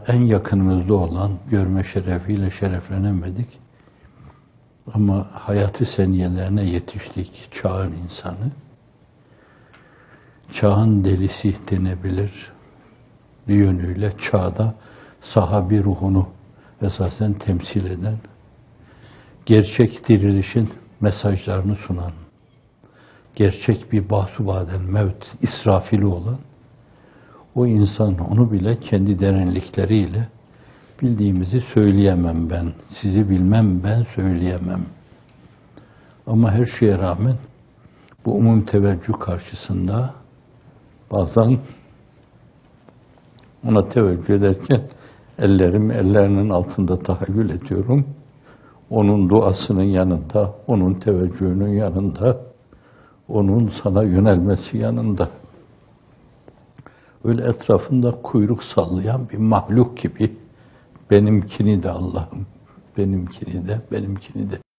en yakınımızda olan görme şerefiyle şereflenemedik. Ama hayatı seniyelerine yetiştik, çağın insanı. Çağın delisi denebilir. Bir yönüyle çağda sahabi ruhunu esasen temsil eden, gerçek dirilişin mesajlarını sunan, gerçek bir basubaden mevt israfili olan, o insan onu bile kendi derinlikleriyle bildiğimizi söyleyemem ben, sizi bilmem ben söyleyemem. Ama her şeye rağmen bu umum teveccüh karşısında bazen ona teveccüh ederken ellerinin altında tahayyül ediyorum. Onun duasının yanında, onun teveccühünün yanında, onun sana yönelmesi yanında. Öyle etrafında kuyruk sallayan bir mahluk gibi benimkini de Allah'ım, benimkini de